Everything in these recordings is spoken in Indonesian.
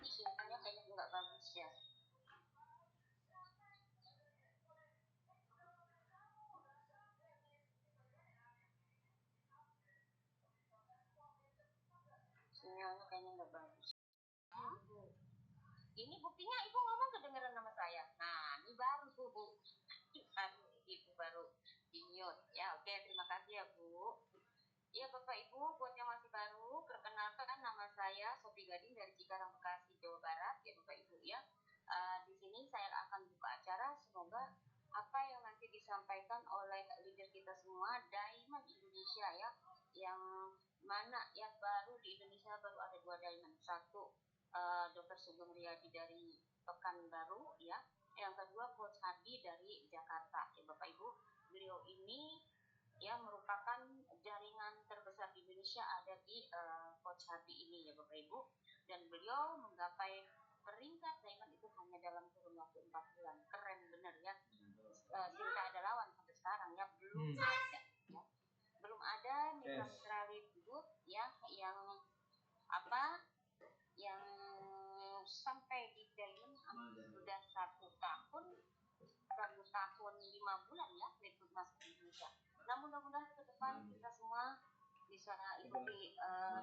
Sinyalnya kayaknya nggak bagus ya. Sinyalnya kayaknya nggak bagus. Ini buktinya ibu ngomong kedengeran nama saya. Nah, ini baru tuh bu. Ibu baru di mute. Ya oke, terima kasih ya bu. Ya Bapak Ibu, buat yang masih baru, perkenalkan nama saya Sophie Gading dari Cikarang, Bekasi, Jawa Barat. Ya Bapak Ibu ya. Di sini saya akan buka acara. Semoga apa yang nanti disampaikan oleh leader kita semua, Diamond Indonesia ya, yang mana yang baru di Indonesia baru ada 2 Diamond. Satu Dr. Sugeng Riyadi dari Pekanbaru ya. Yang kedua Coach Hadi dari Jakarta. Ya Bapak Ibu, beliau ini ya merupakan jaringan terbesar di Indonesia ada di Coach Hadi ini ya Bapak Ibu, dan beliau menggapai peringkat diamond itu hanya dalam kurun waktu 4 bulan. Keren bener ya. Sinta ada lawan sampai sekarang ya belum ada ya. Belum ada mitra ribut ya yang apa yang sampai di diamond sudah 1 tahun 5 bulan ya rekrut masuk di Indonesia. Nah mudah-mudahan ke depan kita semua bisa ikuti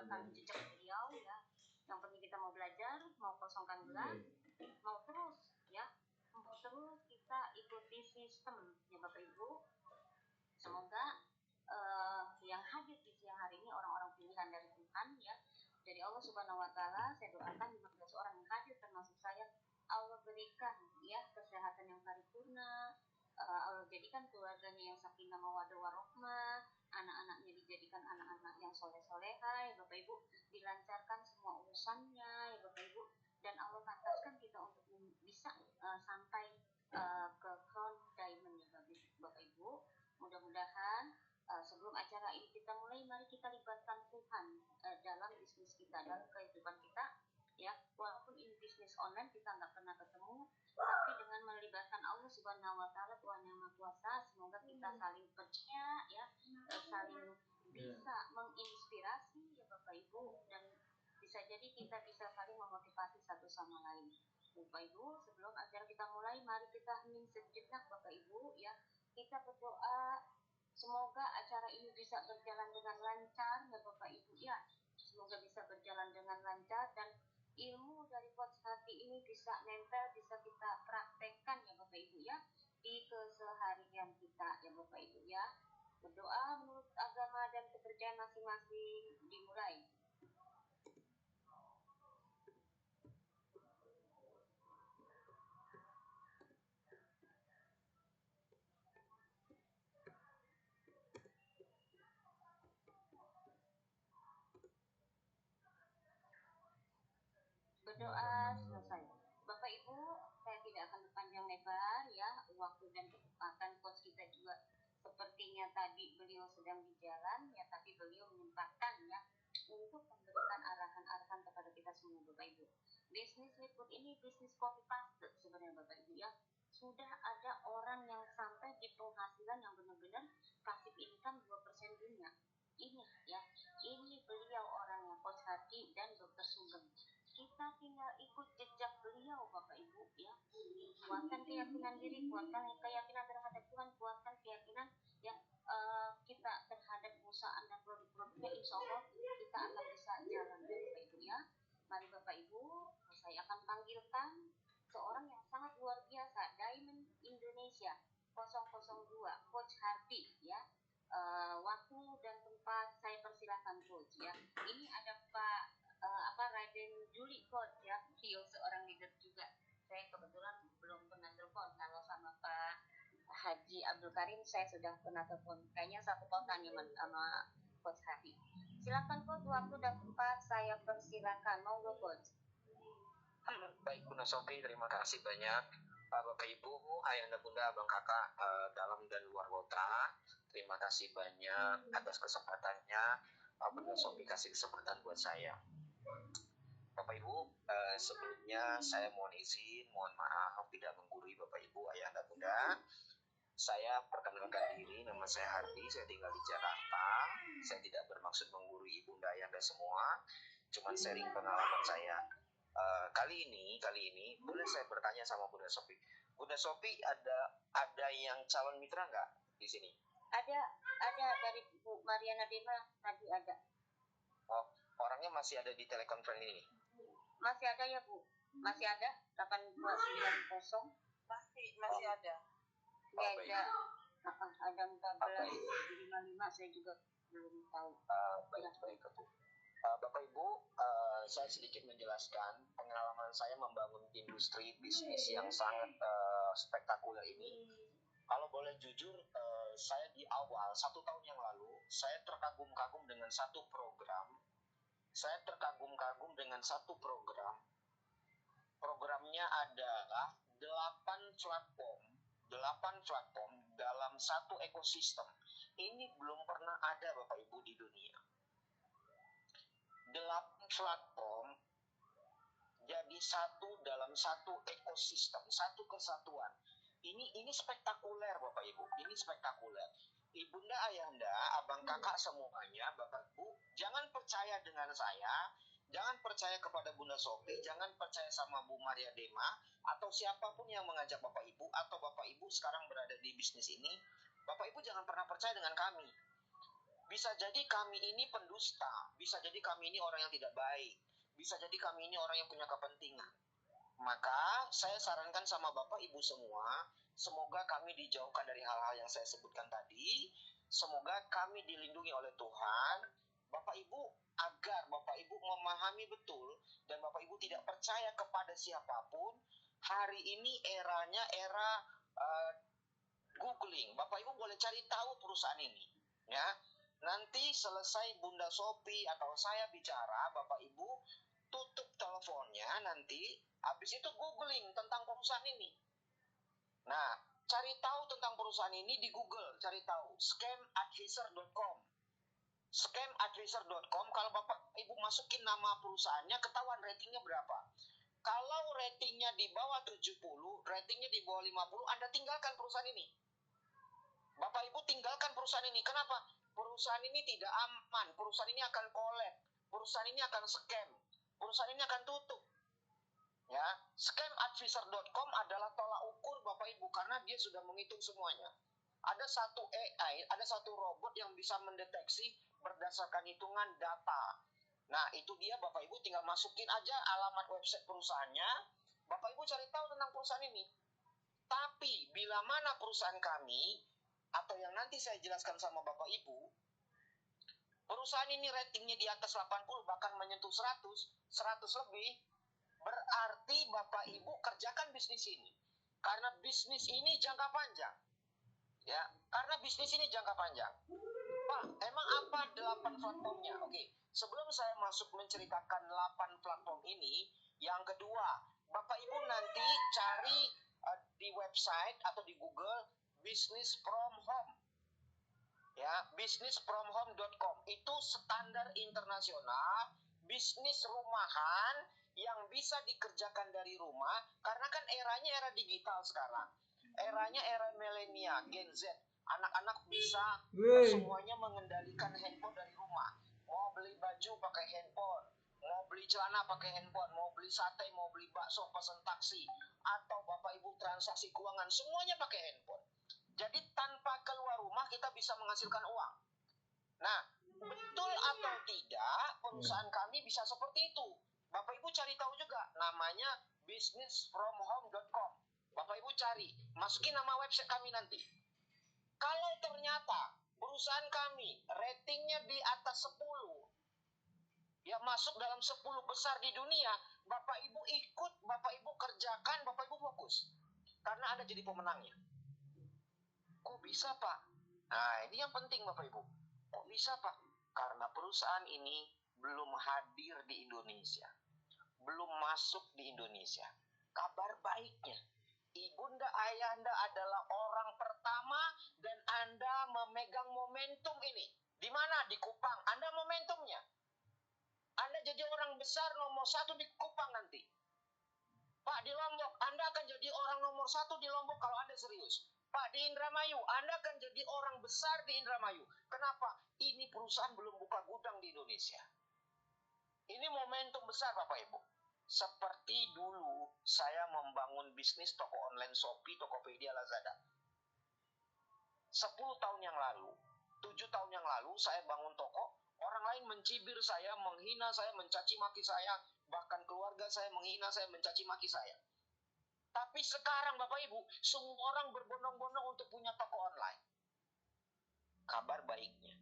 rekam jejak beliau ya. Yang penting kita mau belajar, mau kosongkan gelas, mau terus ya, mau terus kita ikuti sistem ya Bapak Ibu. Semoga yang hadir di siang hari ini orang-orang pilihan dari Tuhan ya, dari Allah Subhanahu Wa Taala. Saya doakan 15 orang yang hadir termasuk saya, Allah berikan ya kesehatan yang paripurna, Allah jadikan keluarganya yang sakinah mawaddah warahmah, anak-anaknya dijadikan anak-anak yang soleh-soleha ya Bapak Ibu, dilancarkan semua urusannya ya Bapak Ibu, dan Allah pantaskan kita untuk bisa sampai ke crown diamond ya Bapak Ibu. Mudah-mudahan sebelum acara ini kita mulai, mari kita libatkan Tuhan dalam bisnis kita, dalam kehidupan kita ya. Walaupun ini bisnis online kita nggak pernah ketemu, tapi dengan melibatkan Allah Subhanahu Wa Taala, Tuhan yang Maha Kuasa, semoga kita saling percaya ya, saling bisa menginspirasi ya Bapak Ibu, dan bisa jadi kita bisa saling memotivasi satu sama lain. Bapak Ibu, sebelum acara kita mulai, mari kita hening sejenak Bapak Ibu ya. Kita berdoa semoga acara ini bisa berjalan dengan lancar ya Bapak Ibu ya. Semoga bisa berjalan dengan lancar dan ilmu dari Coach Hadi ini bisa nempel, bisa kita praktekkan ya Bapak Ibu ya di keseharian kita ya Bapak Ibu ya. Berdoa menurut agama dan kepercayaan masing-masing, dimulai. Berdoa selesai. Bapak Ibu, saya tidak akan berpanjang lebar ya, waktu dan kesempatan coach kita juga sepertinya tadi beliau sedang di jalan ya, tapi beliau menyempatkan ya untuk memberikan arahan-arahan kepada kita semua Bapak Ibu. Bisnis liquid ini bisnis copy paste sebenarnya Bapak Ibu ya. Sudah ada orang yang sampai di penghasilan yang benar-benar pasif income 2% dunia. Ini ya, ini beliau orangnya, Coach Hadi dan Dr. Sugeng. Kita tinggal ikut jejak beliau Bapak Ibu ya. Kuatkan keyakinan diri, kuatkan keyakinan terhadap Tuhan, kuatkan keyakinan ya kita terhadap perusahaan dan produk-produknya. Insya Allah kita akan bisa jalan ya Bapak Ibu ya. Mari Bapak Ibu, saya akan panggilkan seorang yang sangat luar biasa, Diamond Indonesia 002, Coach Hadi ya. Waktu dan tempat saya persilahkan Coach ya. Ini ada Pak Raden Juli Coach ya, beliau seorang leader juga. Saya kebetulan belum pernah telepon. Kalau sama Pak Haji Abdul Karim saya sudah pernah telepon. Kayaknya satu kota nih sama Coach Hadi. Silakan Coach, waktu dan tempat saya persilakan. Monggo Coach. Baik Bunda Sophie, terima kasih banyak. Bapak Ibu, ayah anda bunda, abang kakak dalam dan luar kota, terima kasih banyak atas kesempatannya. Bunda Sophie kasih kesempatan buat saya. Bapak Ibu, sebelumnya saya mohon izin, mohon maaf tidak menggurui Bapak Ibu, ayah anda bunda. Saya perkenalkan diri, nama saya Hardi, saya tinggal di Jakarta. Saya tidak bermaksud menggurui ibunda ayah anda semua, cuman sharing pengalaman saya. Kali ini boleh saya bertanya sama Bunda Sophie. Bunda Sophie ada yang calon mitra nggak di sini? Ada dari Bu Mariana Dema tadi ada. Oh, orangnya masih ada di telekonferensi ini? Masih ada ya Bu, masih ada 8290. Masih ada. Ya, ada 1455, saya juga belum tahu. Baik Bu. Bapak Ibu, saya sedikit menjelaskan pengalaman saya membangun industri bisnis yang sangat spektakuler ini. Kalau boleh jujur, saya di awal 1 tahun yang lalu, saya terkagum-kagum dengan satu program. Programnya adalah 8 platform dalam satu ekosistem. Ini belum pernah ada Bapak Ibu di dunia. 8 platform jadi satu dalam satu ekosistem, satu kesatuan. Ini spektakuler Bapak Ibu, ini spektakuler. Ibunda, ayahanda, abang kakak semuanya, Bapak Ibu, jangan percaya dengan saya, jangan percaya kepada Bunda Sophie, jangan percaya sama Bu Maria Dema, atau siapapun yang mengajak Bapak Ibu, atau Bapak Ibu sekarang berada di bisnis ini, Bapak Ibu jangan pernah percaya dengan kami. Bisa jadi kami ini pendusta, bisa jadi kami ini orang yang tidak baik, bisa jadi kami ini orang yang punya kepentingan. Maka saya sarankan sama Bapak Ibu semua, semoga kami dijauhkan dari hal-hal yang saya sebutkan tadi, semoga kami dilindungi oleh Tuhan, Bapak Ibu, agar Bapak Ibu memahami betul, dan Bapak Ibu tidak percaya kepada siapapun. Hari ini eranya era googling, Bapak Ibu boleh cari tahu perusahaan ini, ya. Nanti selesai Bunda Sophie atau saya bicara, Bapak Ibu tutup teleponnya nanti, habis itu googling tentang perusahaan ini. Nah, cari tahu tentang perusahaan ini di Google, cari tahu scamadvisor.com. Scamadvisor.com, kalau Bapak Ibu masukin nama perusahaannya, ketahuan ratingnya berapa. Kalau ratingnya di bawah 70, ratingnya di bawah 50, Anda tinggalkan perusahaan ini. Bapak Ibu tinggalkan perusahaan ini. Kenapa? Perusahaan ini tidak aman, perusahaan ini akan collab, perusahaan ini akan scam, perusahaan ini akan tutup. Ya, scamadvisor.com adalah tolak ukur Bapak Ibu karena dia sudah menghitung semuanya. Ada satu AI, ada satu robot yang bisa mendeteksi berdasarkan hitungan data. Nah, itu dia Bapak Ibu tinggal masukin aja alamat website perusahaannya. Bapak Ibu cari tahu tentang perusahaan ini. Tapi bila mana perusahaan kami atau yang nanti saya jelaskan sama Bapak Ibu, perusahaan ini ratingnya di atas 80 bahkan menyentuh 100 lebih, berarti Bapak Ibu kerjakan bisnis ini. Karena bisnis ini jangka panjang. Ya, karena bisnis ini jangka panjang. Pak, emang apa 8 platformnya? Oke, sebelum saya masuk menceritakan 8 platform ini, yang kedua, Bapak Ibu nanti cari di website atau di Google Business from Home. Ya, businessfromhome.com itu standar internasional bisnis rumahan yang bisa dikerjakan dari rumah karena kan eranya era digital sekarang. Eranya era milenial, Gen Z. Anak-anak bisa semuanya mengendalikan handphone dari rumah. Mau beli baju pakai handphone, mau beli celana pakai handphone, mau beli sate, mau beli bakso, pesan taksi, atau Bapak Ibu transaksi keuangan, semuanya pakai handphone. Jadi tanpa keluar rumah kita bisa menghasilkan uang. Nah, betul atau tidak perusahaan kami bisa seperti itu. Bapak Ibu cari tahu juga, namanya businessfromhome.com. Bapak Ibu cari, masukin nama website kami nanti. Kalau ternyata perusahaan kami ratingnya di atas 10, ya masuk dalam 10 besar di dunia, Bapak Ibu ikut, Bapak Ibu kerjakan, Bapak Ibu fokus. Karena Anda jadi pemenangnya. Kok bisa Pak? Nah ini yang penting Bapak Ibu. Kok bisa Pak? Karena perusahaan ini belum hadir di Indonesia. Belum masuk di Indonesia. Kabar baiknya, Ibunda Ayahanda adalah orang pertama dan Anda memegang momentum ini. Di mana? Di Kupang. Anda momentumnya. Anda jadi orang besar nomor 1 di Kupang nanti. Pak, di Lombok, Anda akan jadi orang nomor 1 di Lombok kalau Anda serius. Pak, di Indramayu, Anda akan jadi orang besar di Indramayu. Kenapa? Ini perusahaan belum buka gudang di Indonesia. Ini momentum besar Bapak Ibu. Seperti dulu saya membangun bisnis toko online Shopee, Tokopedia, Lazada. 10 tahun yang lalu, 7 tahun yang lalu saya bangun toko, orang lain mencibir saya, menghina saya, mencaci maki saya, bahkan keluarga saya menghina saya, mencaci maki saya. Tapi sekarang Bapak Ibu, semua orang berbondong-bondong untuk punya toko online. Kabar baiknya,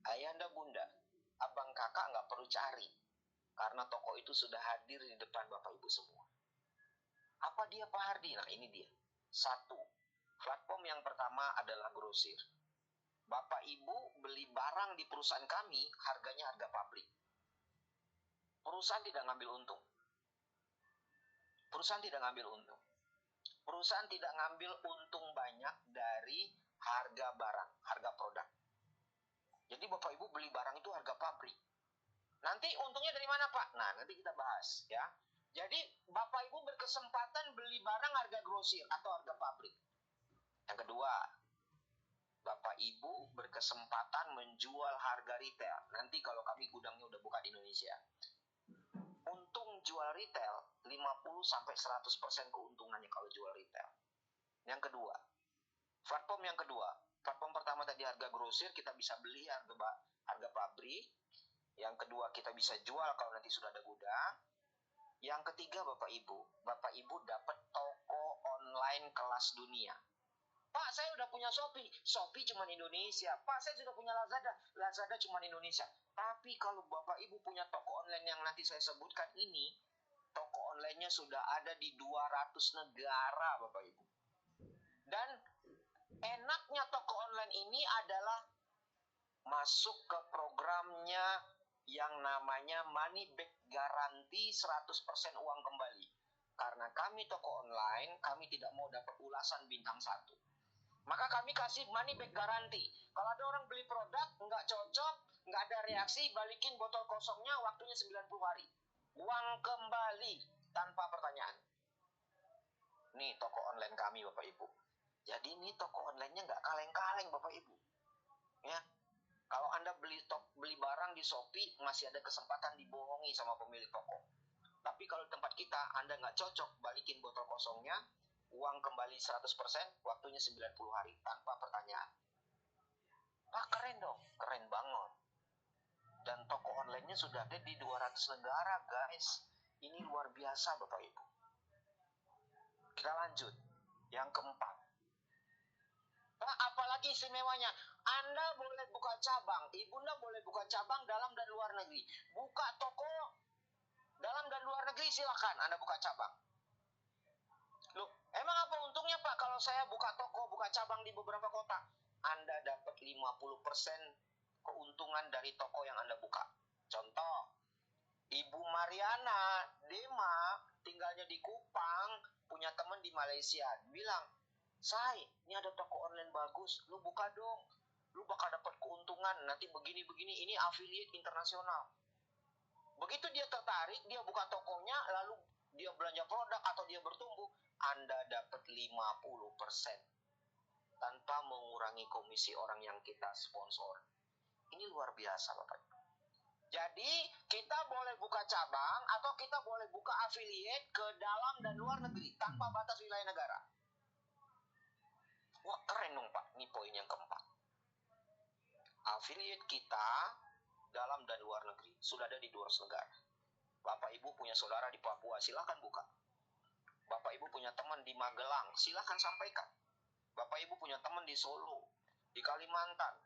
ayahanda bunda, abang kakak nggak perlu cari, karena toko itu sudah hadir di depan Bapak Ibu semua. Apa dia Pak Hardi? Nah ini dia. Satu, platform yang pertama adalah grosir. Bapak Ibu beli barang di perusahaan kami, harganya harga pabrik. Perusahaan tidak ngambil untung. Perusahaan tidak ngambil untung. Perusahaan tidak ngambil untung banyak dari harga barang, harga produk. Jadi Bapak Ibu beli barang itu harga pabrik. Nanti untungnya dari mana Pak? Nah nanti kita bahas ya. Jadi Bapak Ibu berkesempatan beli barang harga grosir atau harga pabrik. Yang kedua, Bapak Ibu berkesempatan menjual harga retail. Nanti kalau kami gudangnya udah buka di Indonesia. Untung jual retail 50-100% keuntungannya kalau jual retail. Yang kedua, platform pertama tadi harga grosir, kita bisa beli harga pabrik. Yang kedua kita bisa jual kalau nanti sudah ada gudang. Yang ketiga Bapak Ibu dapat toko online kelas dunia. Pak saya udah punya Shopee, Shopee cuma Indonesia. Pak saya sudah punya Lazada, Lazada cuma Indonesia. Tapi kalau Bapak Ibu punya toko online yang nanti saya sebutkan ini, toko onlinenya sudah ada di 200 negara Bapak Ibu. Dan enaknya toko online ini adalah masuk ke programnya yang namanya money back guarantee 100% uang kembali. Karena kami toko online, kami tidak mau dapat ulasan bintang 1. Maka kami kasih money back guarantee. Kalau ada orang beli produk, nggak cocok, nggak ada reaksi, balikin botol kosongnya, waktunya 90 hari. Uang kembali tanpa pertanyaan. Nih toko online kami Bapak Ibu. Jadi ini toko online-nya nggak kaleng-kaleng Bapak Ibu. Ya. Kalau Anda beli barang di Shopee, masih ada kesempatan dibohongi sama pemilik toko. Tapi kalau di tempat kita, Anda nggak cocok, balikin botol kosongnya, uang kembali 100%, waktunya 90 hari, tanpa pertanyaan. Wah keren dong, keren banget. Dan toko online-nya sudah ada di 200 negara guys. Ini luar biasa Bapak Ibu. Kita lanjut, yang keempat. Nah, apalagi istimewanya, Anda boleh buka cabang, Ibunda boleh buka cabang dalam dan luar negeri. Buka toko dalam dan luar negeri silakan Anda buka cabang. Loh, emang apa untungnya Pak kalau saya buka toko, buka cabang di beberapa kota? Anda dapat 50% keuntungan dari toko yang Anda buka. Contoh, Ibu Mariana Dema tinggalnya di Kupang, punya teman di Malaysia, bilang, Say, ini ada toko online bagus, lu buka dong, lu bakal dapat keuntungan, nanti begini-begini, ini affiliate internasional. Begitu dia tertarik, dia buka tokonya, lalu dia belanja produk atau dia bertumbuh, Anda dapat 50% tanpa mengurangi komisi orang yang kita sponsor. Ini luar biasa Bapak. Jadi kita boleh buka cabang atau kita boleh buka affiliate ke dalam dan luar negeri tanpa batas wilayah negara. Wah keren dong Pak, ini poin yang keempat. Affiliate kita dalam dan luar negeri sudah ada di 200 negara. Bapak Ibu punya saudara di Papua, silakan buka. Bapak Ibu punya teman di Magelang, silakan sampaikan. Bapak Ibu punya teman di Solo, di Kalimantan,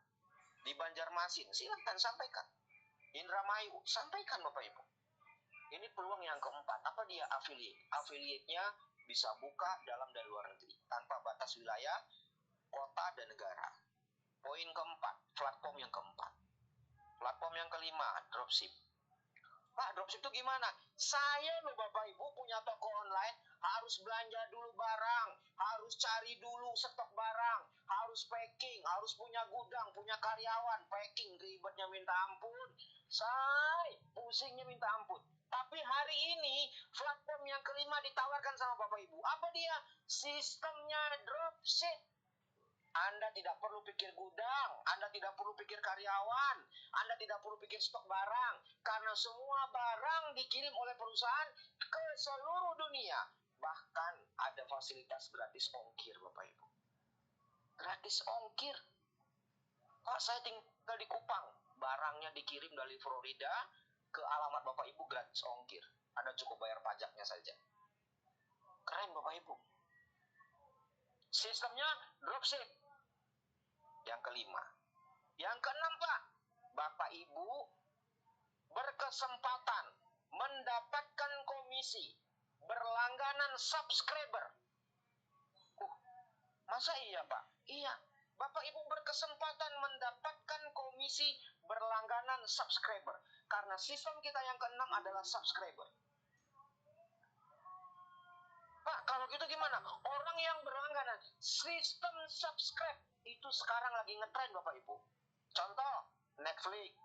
di Banjarmasin, silakan sampaikan. Indramayu, sampaikan Bapak Ibu. Ini peluang yang keempat. Apa dia affiliate? Affiliate-nya bisa buka dalam dan luar negeri tanpa batas wilayah, kota, dan negara. Poin keempat, platform yang keempat. Platform yang kelima, dropship. Pak, dropship itu gimana? Saya loh Bapak Ibu punya toko online, harus belanja dulu barang, harus cari dulu stok barang, harus packing, harus punya gudang, punya karyawan, packing, ribetnya minta ampun. Pusingnya minta ampun. Tapi hari ini platform yang kelima ditawarkan sama Bapak Ibu. Apa dia? Sistemnya dropship. Anda tidak perlu pikir gudang, Anda tidak perlu pikir karyawan, Anda tidak perlu pikir stok barang, karena semua barang dikirim oleh perusahaan ke seluruh dunia. Bahkan ada fasilitas gratis ongkir, Bapak Ibu. Gratis ongkir. Pak, saya tinggal di Kupang. Barangnya dikirim dari Florida ke alamat Bapak Ibu, gratis ongkir. Anda cukup bayar pajaknya saja. Keren, Bapak Ibu. Sistemnya dropship. Yang kelima. Yang keenam, Pak. Bapak Ibu berkesempatan mendapatkan komisi berlangganan subscriber. Masa iya, Pak? Iya. Bapak Ibu berkesempatan mendapatkan komisi berlangganan subscriber. Karena sistem kita yang keenam adalah subscriber. Pak, kalau gitu gimana? Orang yang berlangganan, sistem subscribe itu sekarang lagi ngetren, Bapak Ibu. Contoh, Netflix.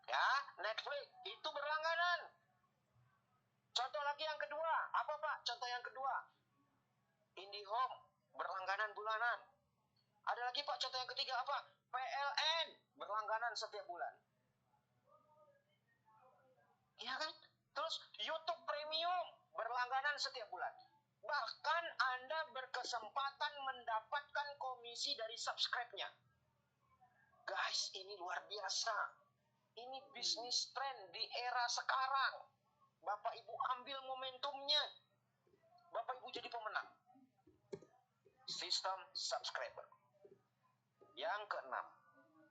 Ya, Netflix itu berlangganan. Contoh lagi yang kedua, apa Pak? Contoh yang kedua, IndiHome berlangganan bulanan. Ada lagi Pak, contoh yang ketiga apa? PLN berlangganan setiap bulan. Iya kan? Terus YouTube Premium berlangganan setiap bulan. Bahkan Anda berkesempatan mendapatkan komisi dari subscribe-nya. Guys, ini luar biasa. Ini bisnis tren di era sekarang. Bapak Ibu ambil momentumnya. Bapak Ibu jadi pemenang. Sistem subscriber. Yang keenam.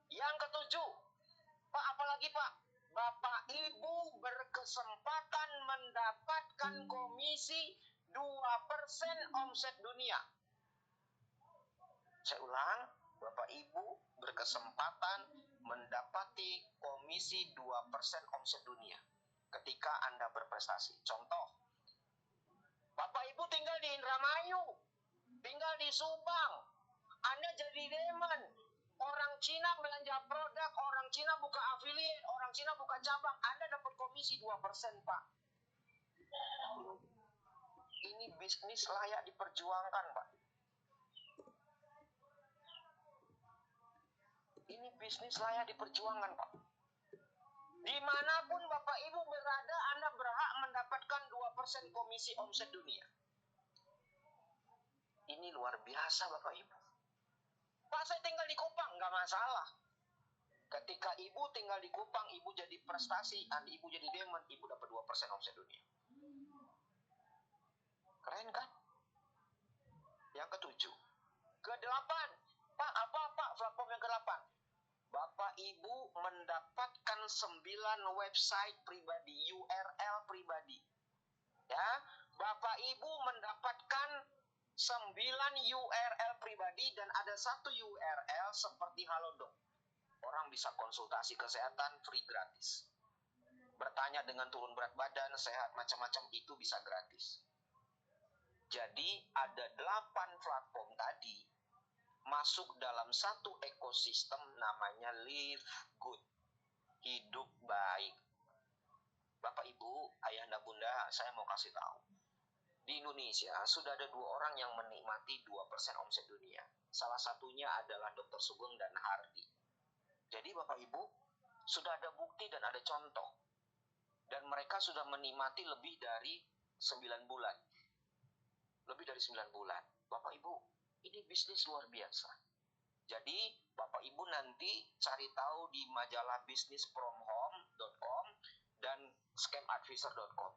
Yang ketujuh. Pak, apalagi Pak? Bapak Ibu berkesempatan mendapatkan komisi 2% omset dunia. Saya ulang, Bapak Ibu berkesempatan mendapati komisi 2% omset dunia ketika Anda berprestasi. Contoh, Bapak Ibu tinggal di Indramayu, tinggal di Subang, Anda jadi demand. Orang Cina belanja produk, orang Cina buka affiliate, orang Cina buka cabang, Anda dapat komisi 2%, Pak. Ini bisnis layak diperjuangkan, Pak. Ini bisnis layak diperjuangkan, Pak. Dimanapun Bapak Ibu berada, Anda berhak mendapatkan 2% komisi omset dunia. Ini luar biasa, Bapak Ibu. Pak, saya tinggal di Kupang, nggak masalah. Ketika Ibu tinggal di Kupang, Ibu jadi prestasi, dan Ibu jadi demand, Ibu dapat 2% omset dunia. Keren kan? Yang ketujuh. Kedelapan. Pak, apa Pak platform yang kedelapan? Bapak Ibu mendapatkan 9 website pribadi, URL pribadi. Ya, Bapak Ibu mendapatkan 9 URL pribadi dan ada satu URL seperti Halodoc. Orang bisa konsultasi kesehatan free gratis. Bertanya dengan turun berat badan, sehat, macam-macam itu bisa gratis. Jadi ada 8 platform tadi masuk dalam satu ekosistem namanya Live Good. Hidup baik. Bapak Ibu, Ayahanda Bunda, saya mau kasih tahu. Di Indonesia sudah ada 2 orang yang menikmati 2% omset dunia. Salah satunya adalah Dr. Sugeng dan Hardi. Jadi Bapak Ibu, sudah ada bukti dan ada contoh. Dan mereka sudah menikmati lebih dari 9 bulan. Lebih dari 9 bulan. Bapak Ibu, ini bisnis luar biasa. Jadi Bapak Ibu nanti cari tahu di majalah bisnisfromhome.com dan scamadvisor.com.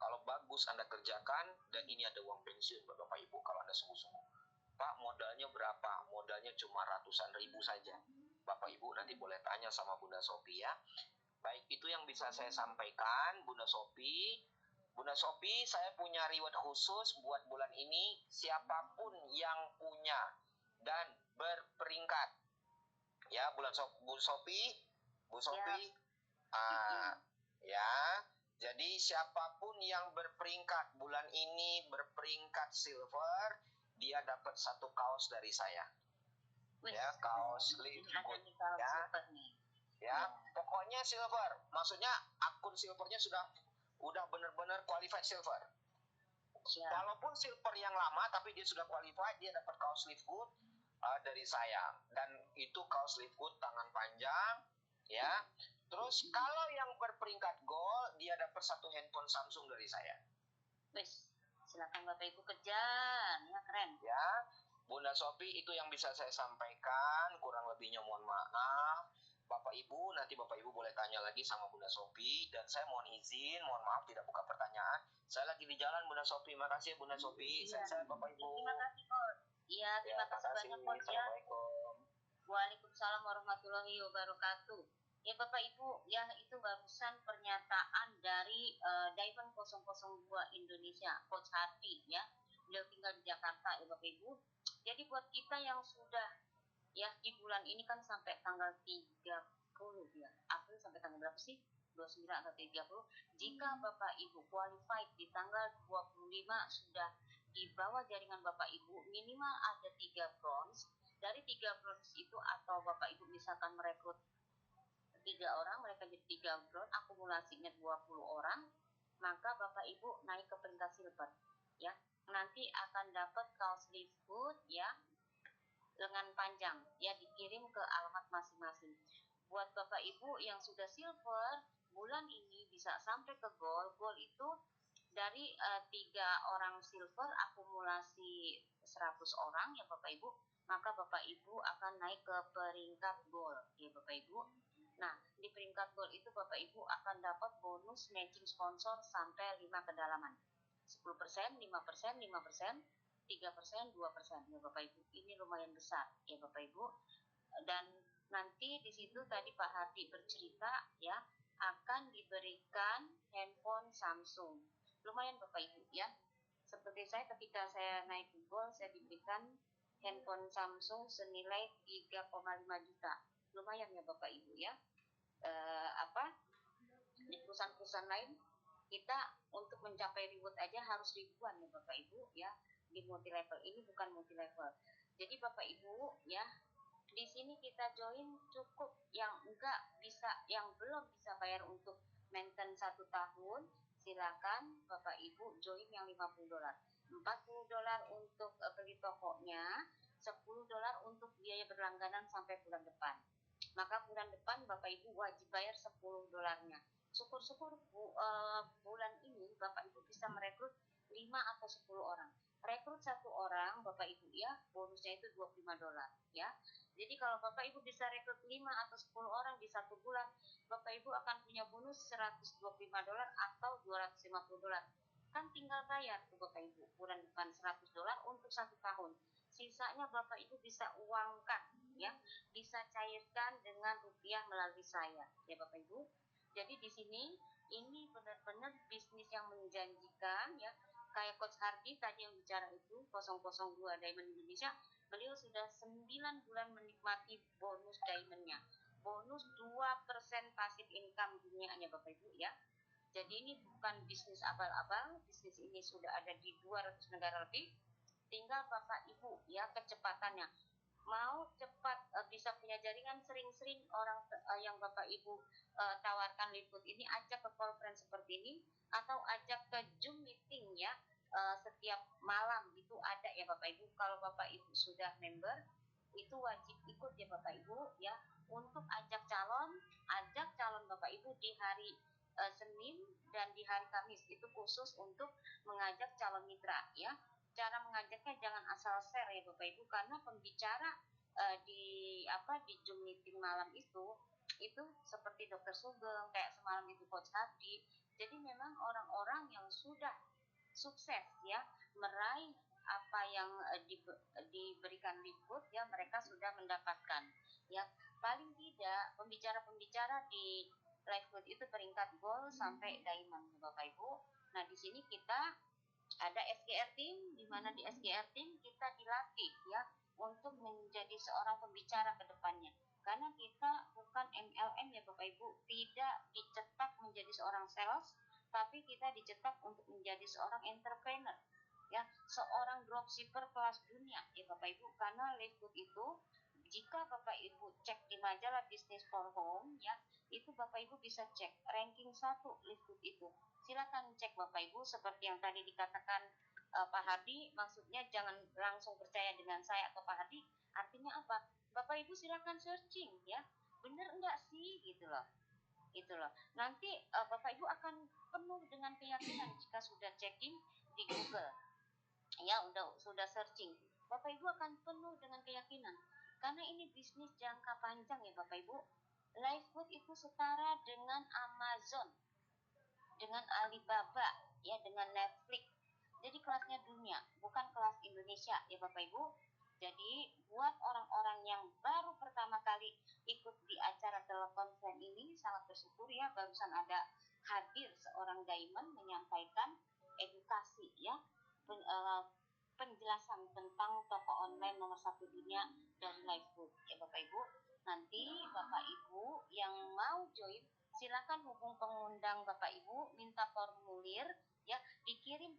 Kalau bagus Anda kerjakan dan ini ada uang pensiun buat Bapak Ibu kalau Anda sungguh-sungguh. Pak, modalnya berapa? Modalnya cuma ratusan ribu saja. Bapak Ibu nanti boleh tanya sama Bunda Sophie ya. Baik, itu yang bisa saya sampaikan, Bunda Sophie. Bunda Sophie, saya punya reward khusus buat bulan ini. Siapapun yang punya dan berperingkat. Ya, Bu Sophie. Ya. Jadi siapapun yang berperingkat bulan ini berperingkat silver, dia dapat 1 kaos dari saya. Ya, kaos Live Good. Ya, pokoknya silver. Maksudnya akun silvernya udah benar-benar qualified silver. Walaupun silver yang lama, tapi dia sudah qualified, dia dapat kaos Live Good dari saya. Dan itu kaos Live Good tangan panjang, ya. Terus kalau yang berperingkat gold, dia dapat 1 handphone Samsung dari saya. Wes, silakan Bapak Ibu kejar, ya keren. Ya, Bunda Sophie, itu yang bisa saya sampaikan. Kurang lebihnya mohon maaf. Bapak Ibu, nanti Bapak Ibu boleh tanya lagi sama Bunda Sophie. Dan saya mohon izin, mohon maaf tidak buka pertanyaan. Saya lagi di jalan Bunda Sophie. Makasih ya Bunda Sophie. Iya. Sehat-sehat Bapak Ibu. Terima kasih Coach. Iya, terima kasih banyak Coach ya. Assalamualaikum. Waalaikumsalam warahmatullahi wabarakatuh. Ya Bapak Ibu, ya itu barusan pernyataan dari Diamond 002 Indonesia, Coach Hardy ya. Beliau tinggal di Jakarta ya Bapak Ibu. Jadi buat kita yang sudah ya di bulan ini kan sampai tanggal 30 ya. April sampai tanggal berapa sih? 29 atau 30. Jika Bapak Ibu qualified di tanggal 25 sudah di bawah jaringan Bapak Ibu, minimal ada 3 bronze. Dari 3 bronze itu atau Bapak Ibu misalkan merekrut 3 orang, mereka jadi 3 bronze, akumulasinya 20 orang, maka Bapak Ibu naik ke peringkat silver ya. Nanti akan dapat kaos livewood ya, lengan panjang ya, dikirim ke alamat masing-masing. Buat Bapak Ibu yang sudah silver, bulan ini bisa sampai ke gold. Gold itu dari 3 orang silver akumulasi 100 orang ya Bapak Ibu, maka Bapak Ibu akan naik ke peringkat gold ya Bapak Ibu. Nah, di peringkat gold itu Bapak Ibu akan dapat bonus matching sponsor sampai 5 kedalaman. 10%, 5%, 5%, 3%, 2% ya Bapak Ibu. Ini lumayan besar ya Bapak Ibu. Dan nanti di situ tadi Pak Hardi bercerita ya, akan diberikan handphone Samsung. Lumayan Bapak Ibu ya. Seperti saya ketika saya naik gold, saya diberikan handphone Samsung senilai 3,5 juta. Lumayan ya Bapak Ibu ya. Di perusahaan-perusahaan lain kita untuk mencapai reward aja harus ribuan ya Bapak Ibu ya. Di multi level ini bukan multi level. Jadi Bapak Ibu ya, di sini kita join cukup, yang enggak bisa, yang belum bisa bayar untuk maintain 1 tahun, silakan Bapak Ibu join yang $50. $40 untuk beli tokonya, $10 untuk biaya berlangganan sampai bulan depan. Maka bulan depan Bapak Ibu wajib bayar $10-nya. Syukur-syukur bulan ini Bapak Ibu bisa merekrut 5 atau 10 orang. Rekrut 1 orang Bapak Ibu ya, bonusnya itu $25 ya. Jadi kalau Bapak Ibu bisa rekrut 5 atau 10 orang di 1 bulan, Bapak Ibu akan punya bonus $125 atau $250. Kan tinggal bayar tuh Bapak Ibu bulan depan $100 untuk 1 tahun. Sisanya Bapak Ibu bisa uangkan ya, bisa cairkan dengan rupiah melalui saya ya Bapak Ibu. Jadi di sini ini benar-benar bisnis yang menjanjikan ya. Kayak Coach Hardy tadi yang bicara itu 002 Diamond Indonesia, beliau sudah 9 bulan menikmati bonus diamondnya. Bonus 2% passive income dunianya Bapak Ibu ya. Jadi ini bukan bisnis abal-abal, bisnis ini sudah ada di 200 negara lebih. Tinggal Bapak Ibu ya kecepatannya. Mau cepat bisa punya jaringan, sering-sering orang yang Bapak Ibu tawarkan livewood ini ajak ke conference seperti ini, atau ajak ke Zoom meeting ya, setiap malam itu ada ya Bapak Ibu. Kalau Bapak Ibu sudah member itu wajib ikut ya Bapak Ibu ya, untuk ajak calon Bapak Ibu di hari Senin dan di hari Kamis, itu khusus untuk mengajak calon mitra ya. Cara mengajaknya jangan asal share ya Bapak Ibu, karena pembicara di Zoom meeting malam itu seperti Dokter Sugeng, kayak semalam itu Coach Hardy. Jadi memang orang-orang yang sudah sukses ya meraih apa yang diberikan livewood ya, mereka sudah mendapatkan ya. Paling tidak pembicara-pembicara di livewood itu peringkat gold sampai diamond Bapak Ibu. Nah di sini kita ada SGR team, di mana di SGR team kita dilatih ya untuk menjadi seorang pembicara ke depannya. Karena kita bukan MLM ya Bapak Ibu, tidak dicetak menjadi seorang sales, tapi kita dicetak untuk menjadi seorang entrepreneur ya, seorang dropshipper kelas dunia ya Bapak Ibu. Karena livewood itu jika Bapak Ibu cek di majalah Business for Home ya, itu Bapak Ibu bisa cek ranking 1 livewood itu. Silakan cek Bapak Ibu, seperti yang tadi dikatakan Pak Hardi, maksudnya jangan langsung percaya dengan saya atau Pak Hardi. Artinya apa? Bapak Ibu silakan searching ya, bener enggak sih gitu loh. itu loh. Nanti Bapak Ibu akan penuh dengan keyakinan jika sudah checking di Google, ya udah sudah searching, Bapak Ibu akan penuh dengan keyakinan karena ini bisnis jangka panjang ya Bapak Ibu. Live food itu setara dengan Amazon, dengan Alibaba, ya dengan Netflix. Jadi kelasnya dunia, bukan kelas Indonesia ya Bapak Ibu. Jadi buat orang-orang yang baru pertama kali ikut di acara telekonferensi ini sangat bersyukur ya, barusan ada hadir seorang Diamond menyampaikan edukasi ya, penjelasan tentang toko online nomor satu dunia dari Live Food ya Bapak Ibu. Nanti Bapak Ibu yang mau join silakan hubung pengundang Bapak Ibu, minta formulir ya, dikirim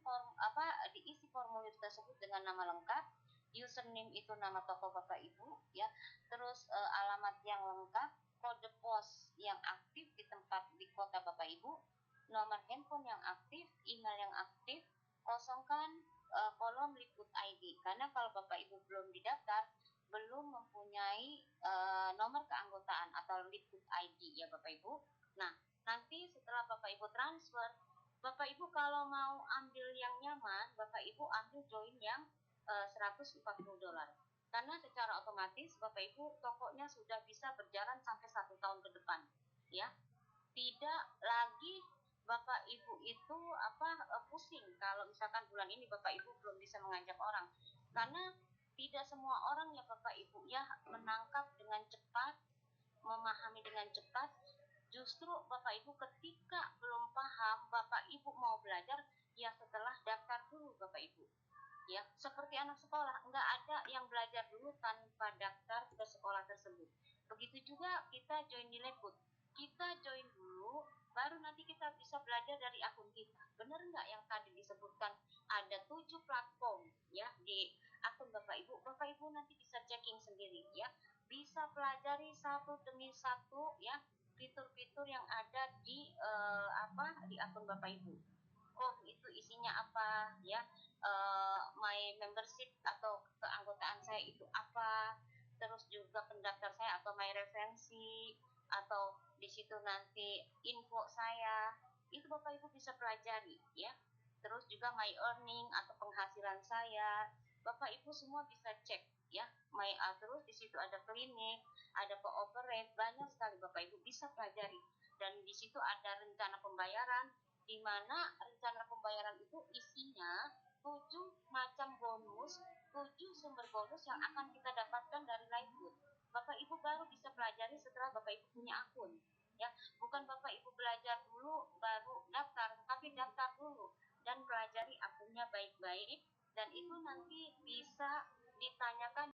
diisi formulir tersebut dengan nama lengkap, username itu nama toko Bapak Ibu ya, terus alamat yang lengkap, kode pos yang aktif di tempat di kota Bapak Ibu, nomor handphone yang aktif, email yang aktif, kosongkan kolom Liput ID karena kalau Bapak Ibu belum didaftar, belum mempunyai nomor keanggotaan atau Liput ID ya Bapak Ibu. Nah, nanti setelah Bapak Ibu transfer, Bapak Ibu kalau mau ambil yang nyaman, Bapak Ibu ambil join yang $140. Karena secara otomatis Bapak Ibu tokonya sudah bisa berjalan sampai 1 tahun ke depan, ya. Tidak lagi Bapak Ibu itu pusing kalau misalkan bulan ini Bapak Ibu belum bisa mengajak orang. Karena tidak semua orang ya Bapak Ibu ya menangkap dengan cepat, memahami dengan cepat. Justru Bapak Ibu ketika belum paham, Bapak Ibu mau belajar ya setelah daftar dulu Bapak Ibu. Ya, seperti anak sekolah, nggak ada yang belajar dulu tanpa daftar ke sekolah tersebut. Begitu juga kita join di Leput, kita join dulu, baru nanti kita bisa belajar dari akun kita. Benar nggak yang tadi disebutkan ada 7 platform ya di akun Bapak Ibu? Bapak Ibu nanti bisa checking sendiri ya, bisa pelajari satu demi satu ya fitur-fitur yang ada di di akun Bapak Ibu. Itu isinya apa ya, my membership atau keanggotaan saya itu apa, terus juga pendaftar saya atau my referensi, atau di situ nanti info saya itu Bapak Ibu bisa pelajari ya. Terus juga my earning atau penghasilan saya, Bapak Ibu semua bisa cek ya. Terus di situ ada klinik, ada cooperate, banyak sekali Bapak Ibu bisa pelajari. Dan di situ ada rencana pembayaran, di mana rencana pembayaran itu isinya 7 macam bonus, 7 sumber bonus yang akan kita dapatkan dari Livewood. Bapak Ibu baru bisa pelajari setelah Bapak Ibu punya akun. Ya, bukan Bapak Ibu belajar dulu baru daftar, tapi daftar dulu dan pelajari akunnya baik-baik, dan itu nanti bisa ditanyakan